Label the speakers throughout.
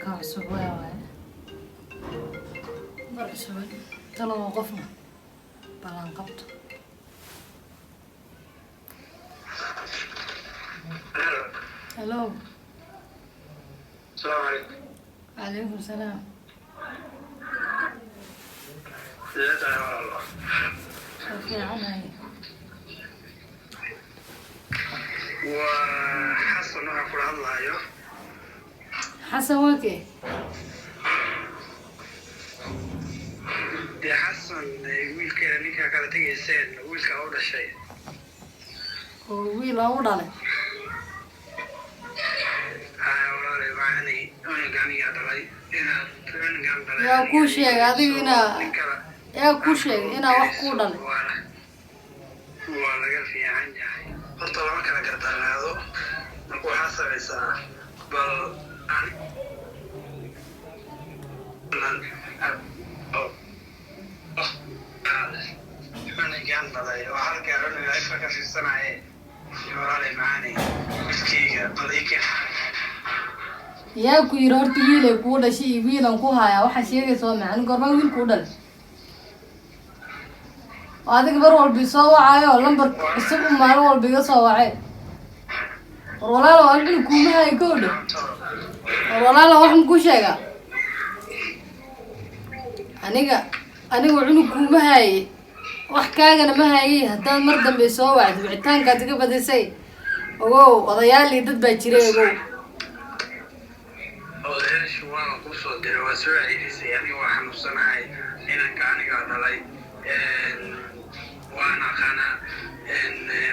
Speaker 1: مركان عصب واي برعصب تلا وقفنا بلان قبط هلو
Speaker 2: السلام عليكم.
Speaker 1: عليكم السلام.
Speaker 2: لا تعالى والله.
Speaker 1: في عنها
Speaker 2: وحسن نوع كل الله أيوه.
Speaker 1: حسن وكي
Speaker 2: دي حسن ويل كده نيكا كده تيجي سين ويل كأول شيء.
Speaker 1: ويل أول على.
Speaker 2: والله معاني أنا قاني قاعد علي هنا ترين قاعد علي.
Speaker 1: يا كوشي هذه هنا يا كوشي هنا وحكونا.
Speaker 2: ولا قال في عني. قلت له ما كان قاعد على هذا. نقول حسن إنسان بل أنا جان بداي وحرك أنا أفكر في السنة إيه يورالي معاني مسكينة طريقة
Speaker 1: يا كويرار تقيل كودا شيء ويل أنكو هاي وحشيء يسوى معن قربان ويل كودا هذا كبر والبيسوا عاي ولا بر السبب ماله والبيسوا عاي ولا لو أقول كوم هاي كودا ولا لو أحنا كوشة أنا وعنو كوم هاي وحكانا ما هي هذا مرضى بيسوا واحد بعتان كاتك بدي سي أوه وضيالي ضد بيشري أوه
Speaker 2: إيش وانا قصة درواسة إيش يعني واحد نصنا هاي هنا كأني قاعد علي وأنا كنا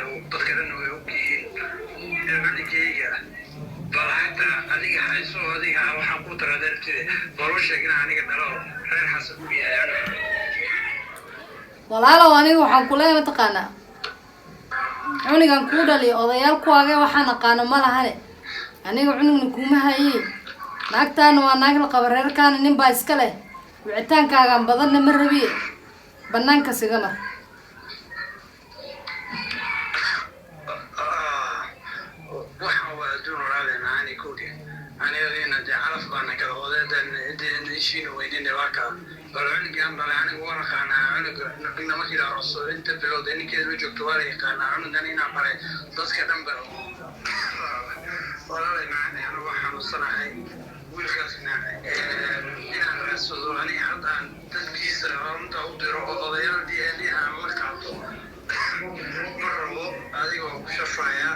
Speaker 2: وبذكر إنه يوكي يعني كيجا بل حتى أديك حيسو أديك وحقوق تقدرت بروش كنا أديك دلو غير حسب بيها يعني
Speaker 1: walaalow aniga waxaan kula mataqaana cunigan ku dhali odayaal ku age waxaan aqaan ma lahane aniga cunugna kuma hayeen naagtaana waa naag la qabo reerkaana nin baa iska leh wicitaankaagan badanna ma rabiye banaanka sigama
Speaker 2: waxaan waa adduun walaalahay macaani kowdii anigana dee calaf baana kala odeedan ishiina weynine waaka bal cunugan bale aniga waa naqaanaa cunugna markii la arooso inta bilood ninkeeda u joogto waa la yaqaanaa cunugan inaan baray dadka dhan ba walaalahay macaani anigu waa xanuunsanahay wiilkaasna inaan raadsado aniga haddaan dadkiisa runta u diro oo odayaal DNA aan la qaato ma rabo adigoo ku shafaya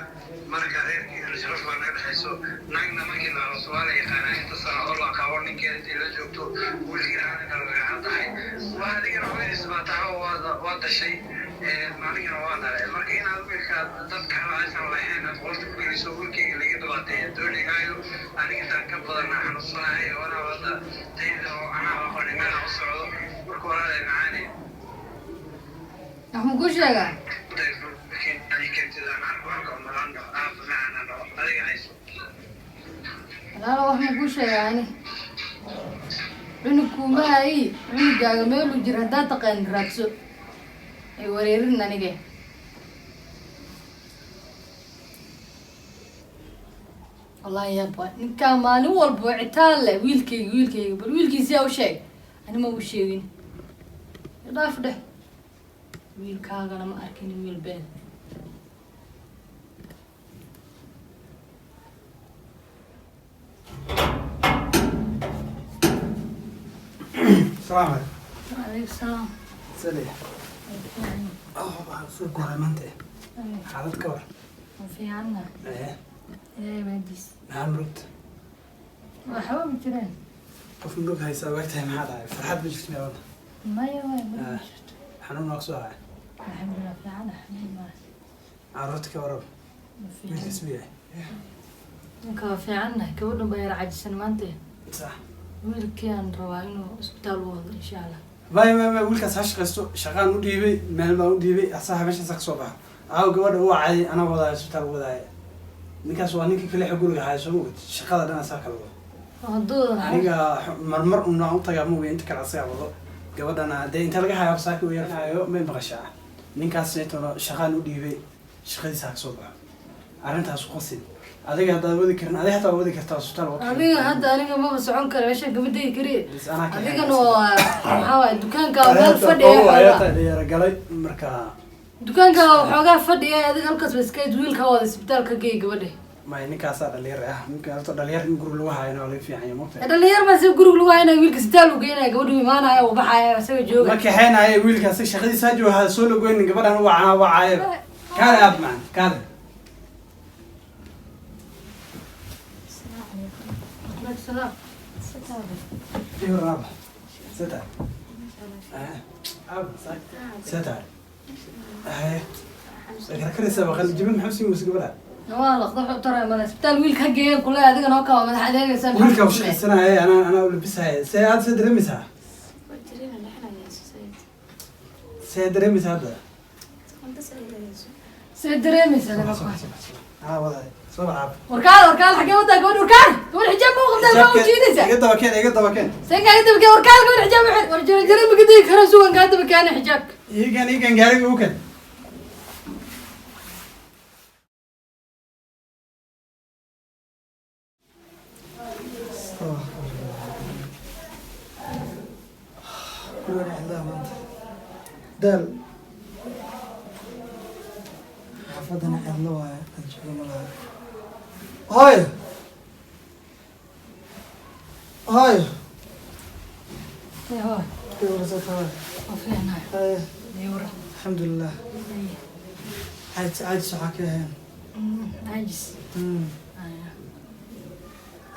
Speaker 2: marka reerkiina sharaf baa naga dhexayso naagna markii la arooso waa la yaqaanaa inta sano oo la qabo ninkeeda intii la joogto wiilkiina aniga fiican tahay waa adigana hooyadiis baa tahay waa dashay anigana waa dhalay marka inaad wiilka dadka aysan lahayn aad qolta ku geliso wiilkayga laga dhawaateeya doonigaayo aniga intaan ka badana xanuunsanahay oo anaa wada tayda oo anaa aqooni meela u socdo marka walaalay macaani
Speaker 1: waxaan ku sheegaa walaalow waxaan ku sheegaa ani cunug kuma hayi cunugaaga meeluu jira haddaad taqaan raadso ay wareerin anige wallahi yaaba ninkaa maalin walba wicitaan leh wiilkayga bal wiilkiisiyaa u sheeg ani ma u sheegin dhaaf dheh wiilkaagana ma arkin wiil been
Speaker 3: السلام عليكم.
Speaker 1: عليك السلام.
Speaker 3: سلام. سوق هالمنطقة. حالات كور.
Speaker 1: في عنا.
Speaker 3: إيه.
Speaker 1: إيه بديس.
Speaker 3: نعم رد.
Speaker 1: وحوام ترين.
Speaker 3: قف ملوك هاي سويتها مع هذا فرحت بجسمي والله.
Speaker 1: ما يوين.
Speaker 3: حنون ناقصوها.
Speaker 1: الحمد لله في عنا الحمد لله.
Speaker 3: عرفتك ورب. في جسمي.
Speaker 1: ninka fiicanna gabadhan baa yar cajisan maanta
Speaker 3: صح
Speaker 1: wiilkiyaan rabaa inuu isbitaal u wado insha allah
Speaker 3: ما wiilkaas ha shaqaysto shaqaan u dhiibay meel baan u dhiibay asaha meeshaas ka soo baxo aaw gabadha uu caadi ana wadaa isbitaal wadaaya ninkaas waa ninkii kale guriga hayso mugad shaqada dhan asaa kala wado
Speaker 1: haduu
Speaker 3: aniga marmar una u tagaa mugad inta kale asaga wado gabadhana dee inta laga hayo saaki u yaraayo meel maqashaa ninkaas neetono shaqaan u dhiibay shaqadiisa ka soo baxo arrintaas qosin adiga haddaad wadi karin adiga hataa wadi kartaa isbitaal
Speaker 1: adiga hadda aniga maba socon karo meeshaan kama degi kari
Speaker 3: Bas anaa ka
Speaker 1: adigana waa maxaa waaye dukaanka meel fadhiya xoogaa
Speaker 3: dhalinyaro galay marka
Speaker 1: dukaanka xoogaa fadhiya adiga halkaas ba iska wiilka wada isbitaalka geey gabadha
Speaker 3: may ninkaasaa dhalinyaro ah ninka horta dhalinyaro in guri lagu hayo waa laga fiican yahay mogtahay
Speaker 1: dhalinyar baa si guriga lagu haynaya wiilka isbitaal uu geenaya gabadhu imaanaya uu baxaya isaga jooga
Speaker 3: ma kaxeenaye wiilkaasi shaqadiisa ha jooga soo lagoynin gabadhan u wacana wacaayo kaale aab man kaale
Speaker 1: salaam
Speaker 3: iyo raaba seta aab seta karkaraysa baqal jibin maxaa sii wasi gabadha
Speaker 1: waa la qado xutara ma isbitaal wiilka geeyay kulay adigana oo kala madax adeegaysa
Speaker 3: wiilka u shaqaysanaya ana u labisahay see aad se dareemaysaa see dareemaysaa hadda
Speaker 1: see dareemaysa laga
Speaker 3: wadaay soo bacaab
Speaker 1: warkaal xagee wadaa gabadh gabadh xijaab ma qabtaa ma jiidaysa
Speaker 3: iga daba keen
Speaker 1: see ka daba keen warkaal gabadh xijaab war jira ma gadi kara sugan ka daba keen xijaabka
Speaker 3: igan gaariga u keen دال حفظنا حلوة نشوف ملها هاي
Speaker 1: يا هاي
Speaker 3: ورزت هاي
Speaker 1: وفين
Speaker 3: هاي
Speaker 1: يورا
Speaker 3: الحمد لله عاد صحاك هين
Speaker 1: عاجز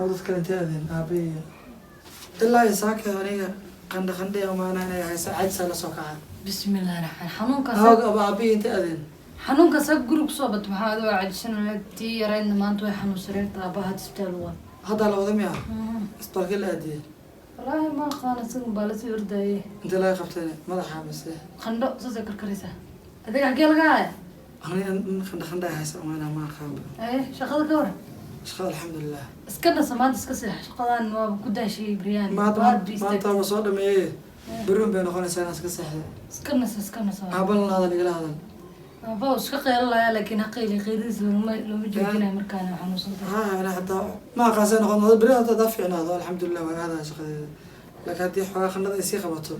Speaker 3: أودت كلمة هذين أبي إلا يساك هنيا قند يوم أنا عاد سال سوكها
Speaker 1: بسم الله الرحمن حنونك
Speaker 3: أبي أنت أذن
Speaker 1: حنونك سب جروب صوبت محاذا وعدشنا تي يرين ما أنتوا حنون سرير طابها تستلوا
Speaker 3: هذا لو ذم يا استرق الأدي
Speaker 1: والله ما خانة سن بالس يرداي
Speaker 3: أنت لا يخفتني ماذا حامس
Speaker 1: خندق سذكر كريسة هذيك حكي لك هاي
Speaker 3: أنا خند هاي أنا ما خاب
Speaker 1: إيه شغلك ورا
Speaker 3: شغل الحمد لله
Speaker 1: اسكنا سماد اسكسح شغلان ما كده شيء بريان
Speaker 3: ما أنت وصاد مي برون بين أخونا سنة اسكسح
Speaker 1: اسكنا
Speaker 3: عبالنا هذا اللي قال هذا
Speaker 1: فوش كقيل الله لكن حقيقي غيرز لو مجينا مركانا حنوصل
Speaker 3: أنا حتى ما قاسنا خلنا بري هذا دافعنا هذا الحمد لله وهذا شغل لك هذه حاجة خلنا يصير خبطه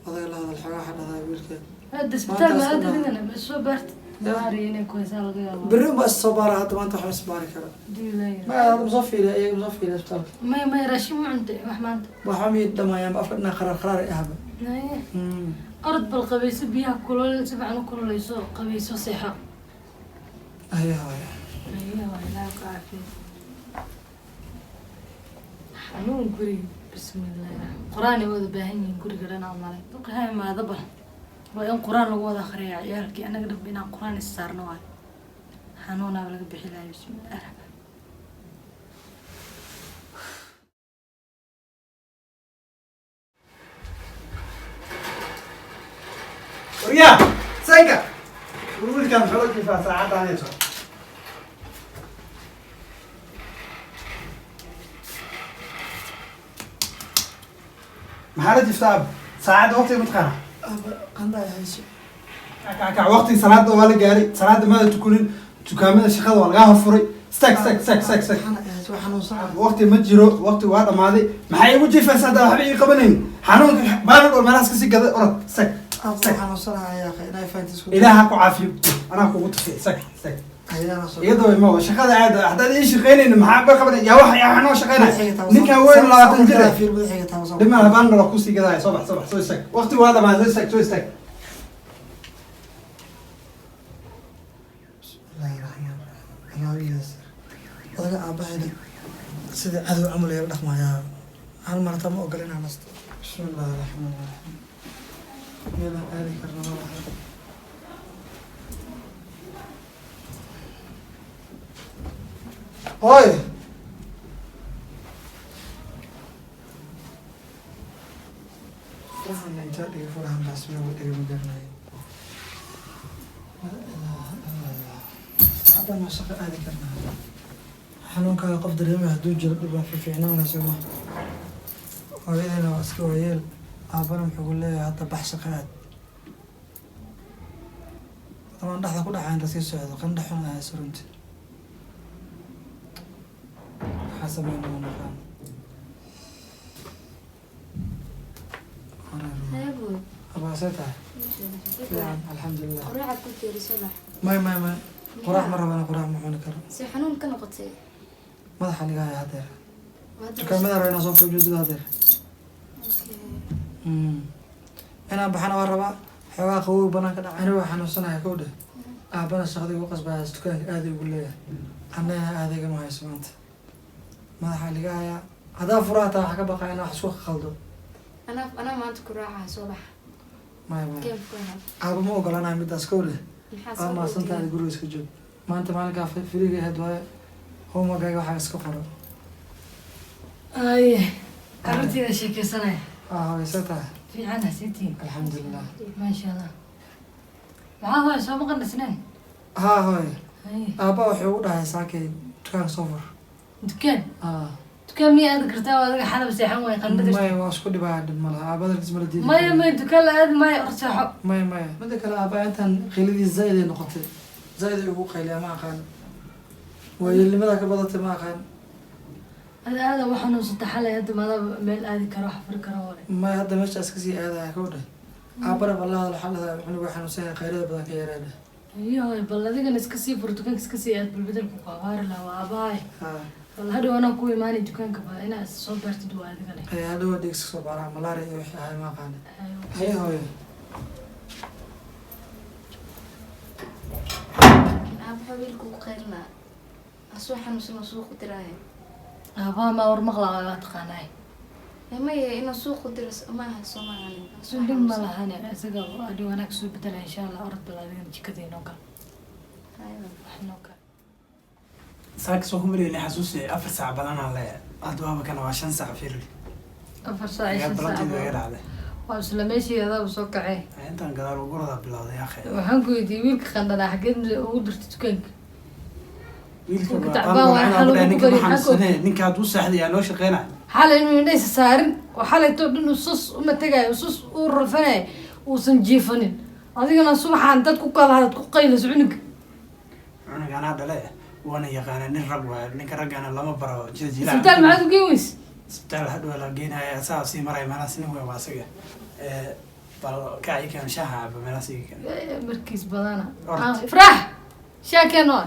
Speaker 3: هذا الله هذا الحاجة هذا يقول كده
Speaker 1: هذا السبتال ما أدري أنا بس شو برت داري إني كويس على غيره
Speaker 3: بري بس صبارة حتى ما أنت حمس بارك الله ما هذا مصفي له أي مصفي له سبتال
Speaker 1: ما يرشي ما عندي محمد
Speaker 3: وحميد لما يوم أفقدنا قرار إهابة
Speaker 1: أرض بالقبيس بيها كل سبعنا كل يسوق قبيس وصيحة
Speaker 3: أيوة
Speaker 1: لا كافي حنون قري بسم الله قرآن وذا باهني قري قرنا عمالي توقع هاي ما ذبر وين قرآن وذا خريع عيالك أنا قرب بنا قرآن السار نوعي حنون أبلغ بحلال بسم الله الرحمن
Speaker 3: ويا سيكا قول كم شغل كيف ساعات عني صار محل تفتح ساعات وقتي متقنع
Speaker 4: عندها هيش
Speaker 3: كع وقتي صلاة ولا جاري صلاة ما تكونين تكمل الشغل والقاها فري استك
Speaker 4: حنون صعب
Speaker 3: وقتي متجرو وقتي وهذا ماضي ما حيوجي فساد حبيبي قبلين حنون ما نقول ما ناس كسي كذا ورا استك
Speaker 4: حنون صراحة يا أخي لا يفهم تسكت
Speaker 3: إلهك وعافية أنا كنت في استك iyadoo ma shaqada aad hadda ay shaqeynayna maxaa ba qaban yaa wax yaa xanoo shaqeynaa ninka weyn la waatan jira dima habaan la ku sii gaday subax soo istag waqti wada ma soo istag
Speaker 4: odaga aabahayna sida cadow camal yar dhaqmayaa hal marta ma ogolina nasto bismillaahi raxmaani raxiim meelaan aadi karna ma laha هاي waxaan inta dhigay farahan baasmi ugu dhigay ma garanayo saacaddan waa shaqo aadi karnaa xanuunkaaga qof dareemay hadduu jiro dhibaan fiicnaanayso ma hooyadayna waa iska waayeel aabbana muxuu ku leeyahay hadda bax shaqo aad damaan dhexda ku dhaca inta sii socdo qandha xun ahayso runtii حسبنا ونقام
Speaker 1: هابو
Speaker 4: أبغى أسيتها الحمد لله
Speaker 1: قراعة كنت رسالة
Speaker 4: ما قراح مرة أنا قراح محون كرم
Speaker 1: سيحنون كان قتي
Speaker 4: ما ضحى لي قاعد هذير تكمل رأينا صوب وجود هذير أنا بحنا وربا حوا قوي بنا كده أنا وحنا صنع كوده أبنا الشغلي وقص بس تكون هذه يقول لي أنا هذه كم هاي سمعت ما ضحى لي قاعد هذا فراتا حكى بقى أنا حسوق خلده
Speaker 1: أنا ما أنت قراعة صباح
Speaker 4: ما
Speaker 1: كيف كنا
Speaker 4: أبو مو قال أنا مدرس كوده ما صنت هذه جروس كجود ما أنت مالك في فريق هدوء هو ما جاي واحد سكفره
Speaker 1: أي عرفتي ذا شيء كسنة
Speaker 4: هاي سيتها
Speaker 1: في عنها ستين
Speaker 4: الحمد لله
Speaker 1: ما شاء الله معاه هاي سابقا سنين
Speaker 4: هاي
Speaker 1: أي
Speaker 4: أبا وحيود هاي ساكي كان صفر
Speaker 1: دكان
Speaker 4: آه
Speaker 1: دكان مية ذكرتها وذاك حلب سيحان ويقندر
Speaker 4: ما يواسكو دي بعد الملها أبا ذلك اسمه الدين
Speaker 1: ما دكان لا ما يرتاحوا
Speaker 4: ما ذلك أبا أنت خليدي زايد نقطة زايد يبغى خيلي ما كان واللي مذاك بدت ما كان
Speaker 1: هذا وحنا وستحلا يد ما ميل هذه كروح فركرة
Speaker 4: ما هذا مش أسكسي هذا كوده أبرا بالله الحل هذا إحنا وإحنا سين خير بدك يا رجال
Speaker 1: أيوه بالله ذيك نسكسي برتقان نسكسي بالبدل كوكوار لا وأباي
Speaker 4: ها
Speaker 1: والله هذا أنا كوي ماني دكان كبا أنا صوبرت دوا ذيك
Speaker 4: هي هذا هو ديك صبارة ملاري هاي ما كان
Speaker 1: أيوه
Speaker 4: هي
Speaker 1: أبو حبيبكم خيرنا أصوح نسمع سوق دراي أبا ما ور مغلا لا تقاناي ما هي إنه سوق درس ما هي سمعني سندم ما لهاني أسقى أدي وأنا كسب بدل إن شاء الله أرد بلادين كذي نوكا أيوه نوكا
Speaker 3: saaka soo kumariye xasuusi 4 saac badan alle adwaaba kana waa 5 saac fiir
Speaker 1: 4 saac 5
Speaker 3: saac
Speaker 1: waa isla meeshii adaa soo kacay
Speaker 3: intaan gadaal ugu rada bilowday akhay
Speaker 1: waxaan ku weydiiyay wiilka qandana xageed ugu dirtay dukaanka
Speaker 3: ninka hadduu saaxday yaa noo shaqeynaya
Speaker 1: xalay inuu indhaysa saarin oo xalaytoo dhan sus uma tegaayo sus uu rafanayo uusan jiifanin adigana subaxaan dad ku kala hadad ku qaylayso cunuga
Speaker 3: anaa dhale وانا يقانا نرق ninka ragana lama baro jiljiila
Speaker 1: isbitaal maxaad u geen weys
Speaker 3: isbitaal hadhow la geenaya asaasi maray manasina way waasaga bal kaayi kan shaha ba manasina
Speaker 1: markiis badana ifraax shaakeen oo